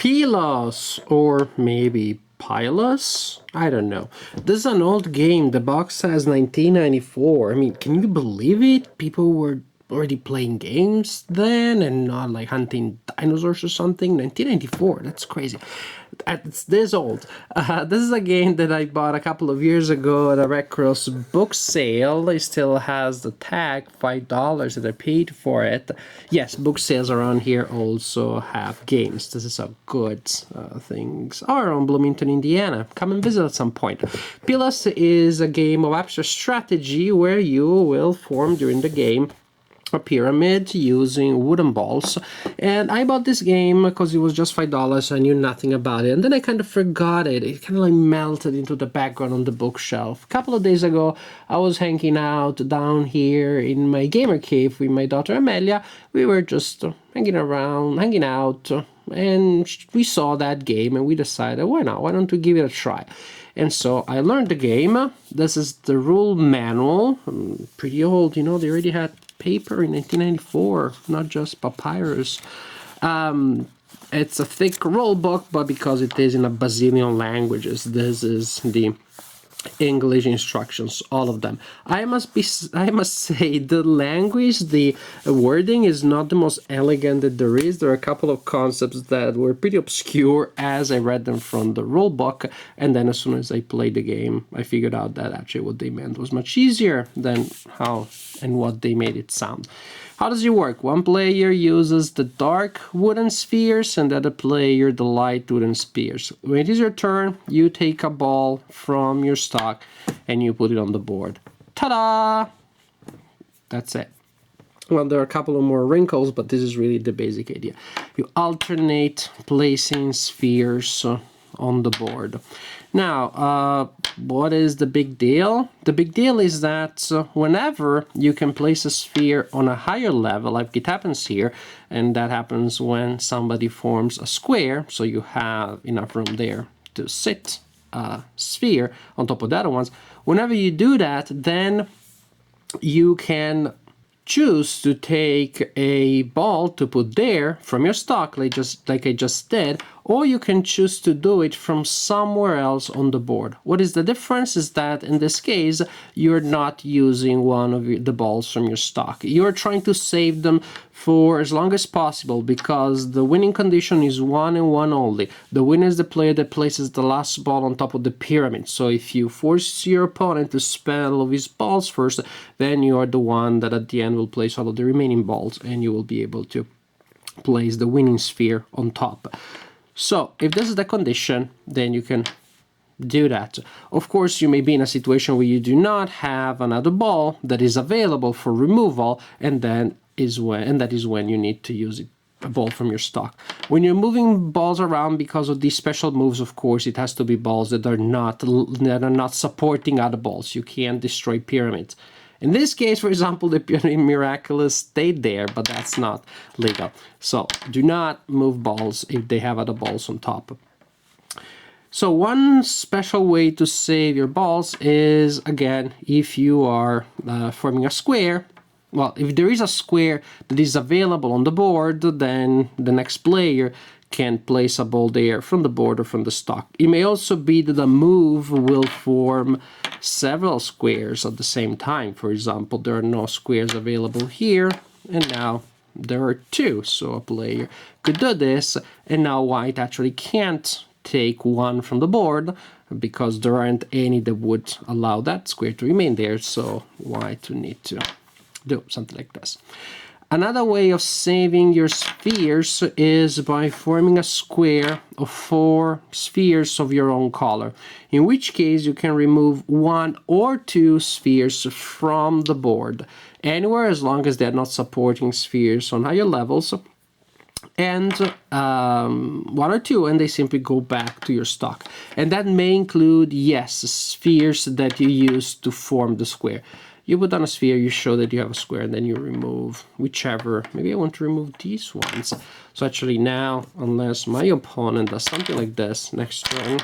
Pylos, or maybe Pylos? I don't know. This is an old game. The box says 1994. I mean, can you believe it? People were already playing games then and not like hunting dinosaurs or something. 1994, that's crazy. It's this old. This is a game that I bought a couple of years ago at a Red Cross book sale. It still has the tag, $5 that I paid for it. Yes, book sales around here also have games. This is a good things. Are on Bloomington, Indiana. Come and visit at some point. Pylos is a game of abstract strategy where you will form during the game a pyramid using wooden balls. And I bought this game because it was just $5. I knew nothing about it, and then I kind of forgot it. It kind of like melted into the background on the bookshelf. A couple of days ago I was hanging out down here in my gamer cave with my daughter Amelia. We were just hanging out, and we saw that game and we decided, why not, why don't we give it a try? And so I learned the game. This is the rule manual. Pretty old, you know, they already had paper in 1994, not just papyrus. It's a thick rule book, but because it is in a bazillion languages, this is the English instructions, all of them. I must say the language, the wording is not the most elegant that there is. There are a couple of concepts that were pretty obscure as I read them from the rule book, and then as soon as I played the game, I figured out that actually what they meant was much easier than how and what they made it sound. How does it work? One player uses the dark wooden spheres and the other player the light wooden spheres. When it is your turn, you take a ball from your stock and you put it on the board. Ta-da! That's it. Well, there are a couple of more wrinkles, but this is really the basic idea. You alternate placing spheres on the board. Now, what is the big deal? The big deal is that whenever you can place a sphere on a higher level, like it happens here, and that happens when somebody forms a square, so you have enough room there to sit a sphere on top of the other ones. Whenever you do that, then you can choose to take a ball to put there from your stock, like I just did, or you can choose to do it from somewhere else on the board. What is the difference is that in this case, you're not using one of the balls from your stock. You're trying to save them for as long as possible, because the winning condition is 1 and 1 only. The winner is the player that places the last ball on top of the pyramid. So if you force your opponent to spend all of his balls first, then you are the one that at the end will place all of the remaining balls, and you will be able to place the winning sphere on top. So if this is the condition, then you can do that. Of course, you may be in a situation where you do not have another ball that is available for removal, and that is when you need to use a ball from your stock. When you're moving balls around because of these special moves, of course, it has to be balls that are not supporting other balls. You can't destroy pyramids. In this case, for example, the pyramid miraculous stayed there, but that's not legal. So do not move balls if they have other balls on top. So one special way to save your balls is, again, if you are forming a square. Well, if there is a square that is available on the board, then the next player can place a ball there from the board or from the stock. It may also be that a move will form several squares at the same time. For example, there are no squares available here, and now there are 2. So a player could do this, and now white actually can't take one from the board because there aren't any that would allow that square to remain there. So white will need to do something like this. Another way of saving your spheres is by forming a square of 4 spheres of your own color, in which case you can remove 1 or 2 spheres from the board, anywhere as long as they're not supporting spheres on higher levels, and 1 or 2, and they simply go back to your stock. And that may include, yes, spheres that you use to form the square. You put on a sphere, you show that you have a square, and then you remove whichever. Maybe I want to remove these ones. So actually now, unless my opponent does something like this, next turn,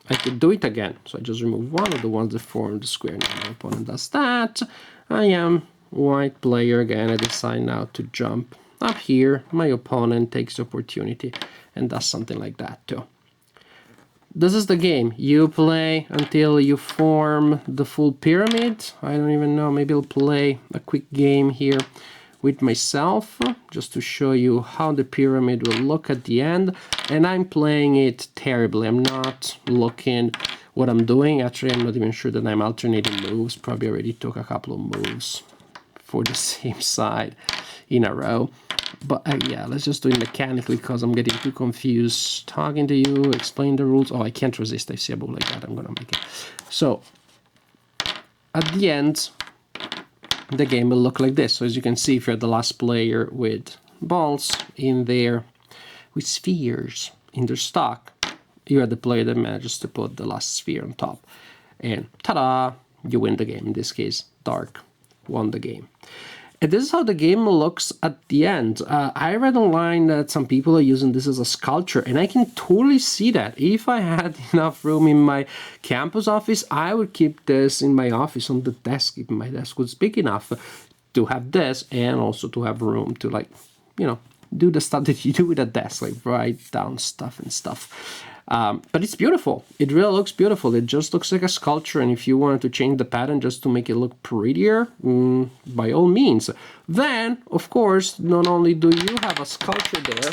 I could do it again. So I just remove one of the ones that form the square. Now my opponent does that. I am white player again. I decide now to jump up here, my opponent takes the opportunity and does something like that too. This is the game. You play until you form the full pyramid. I don't even know, maybe I'll play a quick game here with myself just to show you how the pyramid will look at the end. And I'm playing it terribly. I'm not looking what I'm doing. Actually, I'm not even sure that I'm alternating moves. Probably already took a couple of moves for the same side in a row. But yeah, let's just do it mechanically because I'm getting too confused talking to you, explain the rules. Oh, I can't resist. I see a move like that. I'm gonna make it. So at the end, the game will look like this. So as you can see, if you're the last player with balls in there, with spheres in their stock, you are the player that manages to put the last sphere on top. And ta-da, you win the game. In this case, Dark won the game. And this is how the game looks at the end. I read online that some people are using this as a sculpture, and I can totally see that. If I had enough room in my campus office, I would keep this in my office on the desk, if my desk was big enough to have this, and also to have room to, like, you know, do the stuff that you do with a desk, like write down stuff and stuff. But it's beautiful. It really looks beautiful. It just looks like a sculpture, and if you wanted to change the pattern just to make it look prettier, by all means. Then, of course, not only do you have a sculpture there,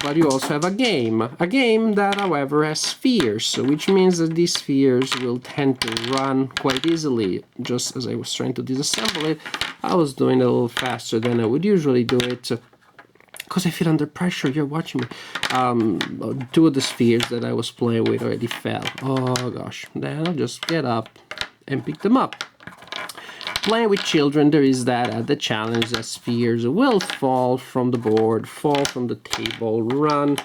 but you also have a game. A game that, however, has spheres, which means that these spheres will tend to run quite easily. Just as I was trying to disassemble it, I was doing it a little faster than I would usually do it. Because I feel under pressure, you're watching me. Two of the spheres that I was playing with already fell. Oh gosh, then I'll just get up and pick them up. Playing with children, there is that the challenge that spheres will fall from the board, fall from the table, run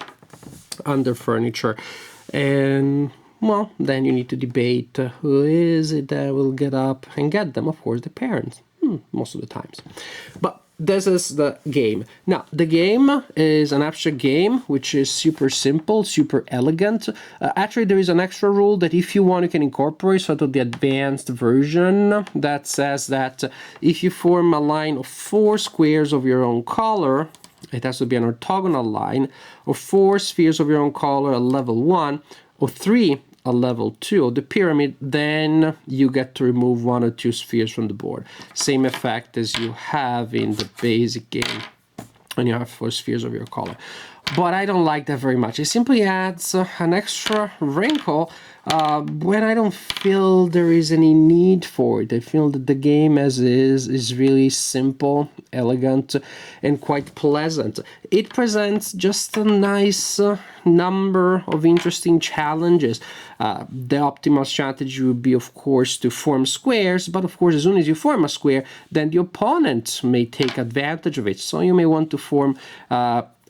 under furniture. And, well, then you need to debate who is it that will get up and get them. Of course, the parents, most of the times. But this is the game. Now, the game is an abstract game, which is super simple, super elegant. Actually, there is an extra rule that if you want, you can incorporate sort of the advanced version that says that if you form a line of 4 squares of your own color, it has to be an orthogonal line, or 4 spheres of your own color at level 1, or 3 a level 2 of the pyramid, then you get to remove 1 or 2 spheres from the board. Same effect as you have in the basic game when you have 4 spheres of your color. But I don't like that very much. It simply adds an extra wrinkle when I don't feel there is any need for it. I feel that the game as is really simple, elegant, and quite pleasant. It presents just a nice number of interesting challenges. The optimal strategy would be, of course, to form squares, but of course, as soon as you form a square, then the opponent may take advantage of it. So you may want to form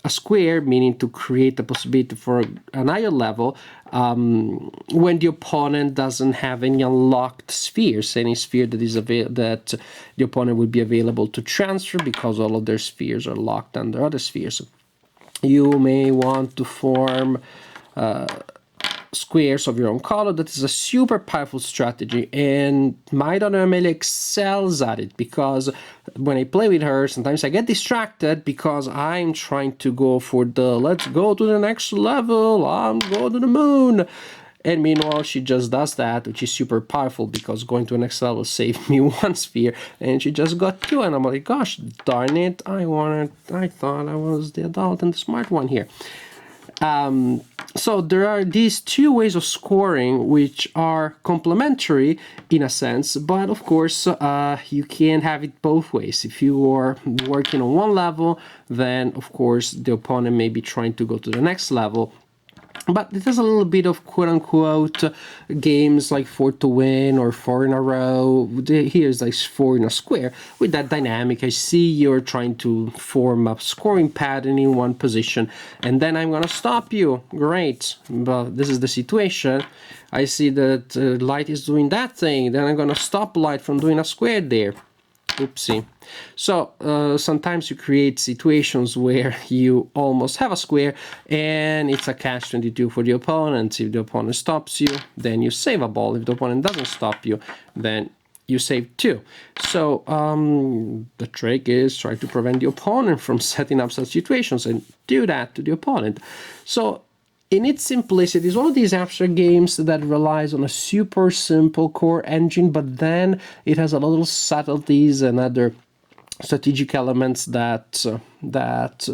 a square, meaning to create the possibility for an higher level when the opponent doesn't have any unlocked spheres, any sphere that is that the opponent would be available to transfer because all of their spheres are locked under other spheres. You may want to form squares of your own color. That is a super powerful strategy, and my daughter Amelia excels at it because when I play with her, sometimes I get distracted because I'm trying to go for the let's go to the next level, I'm going to the moon. And meanwhile, she just does that, which is super powerful because going to the next level saved me 1 sphere, and she just got 2, and I'm like, gosh, darn it, I thought I was the adult and the smart one here. So there are these 2 ways of scoring which are complementary in a sense, but of course you can't have it both ways. If you are working on one level, then of course the opponent may be trying to go to the next level. But it has a little bit of quote-unquote games like 4 to win or 4 in a row. Here's like 4 in a square. With that dynamic, I see you're trying to form a scoring pattern in one position, and then I'm going to stop you. Great. But this is the situation. I see that light is doing that thing. Then I'm going to stop light from doing a square there. Oopsie. So sometimes you create situations where you almost have a square and it's a catch-22 for the opponent. If the opponent stops you, then you save a ball. If the opponent doesn't stop you, then you save 2. So the trick is try to prevent the opponent from setting up such situations and do that to the opponent. So in its simplicity, it's one of these abstract games that relies on a super simple core engine, but then it has a lot of subtleties and other strategic elements that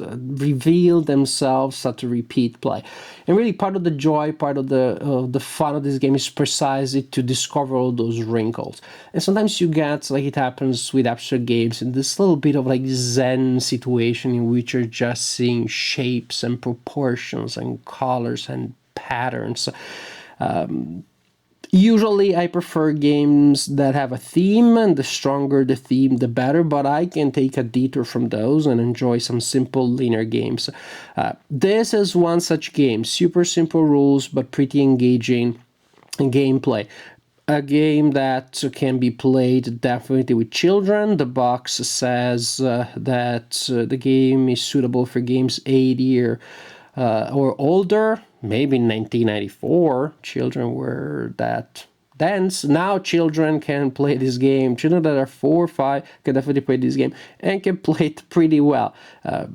reveal themselves at a repeat play. And really part of the joy, part of the fun of this game is precisely to discover all those wrinkles. And sometimes you get, like it happens with abstract games, in this little bit of like zen situation in which you're just seeing shapes and proportions and colors and patterns. Usually I prefer games that have a theme, and the stronger the theme, the better, but I can take a detour from those and enjoy some simple linear games. This is one such game. Super simple rules, but pretty engaging gameplay. A game that can be played definitely with children. The box says that the game is suitable for games 8 year or older. Maybe in 1994, children were that dense. Now children can play this game. Children that are 4 or 5 can definitely play this game and can play it pretty well.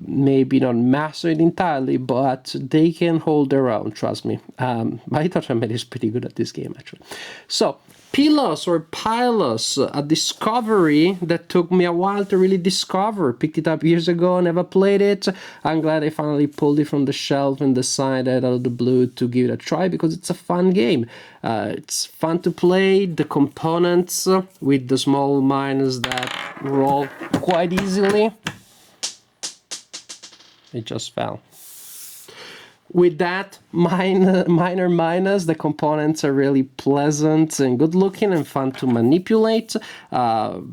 Maybe not master it entirely, but they can hold their own, trust me. My little family is pretty good at this game, actually. So, Pylos or Pylos, a discovery that took me a while to really discover. Picked it up years ago, never played it. I'm glad I finally pulled it from the shelf and decided out of the blue to give it a try because it's a fun game. It's fun to play. The components with the small miners that roll quite easily. It just fell. With that minor minus, the components are really pleasant and good looking and fun to manipulate. Good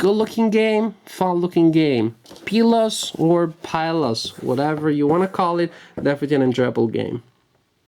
looking game, fun looking game. Pylos or Pylos, whatever you want to call it, definitely an enjoyable game.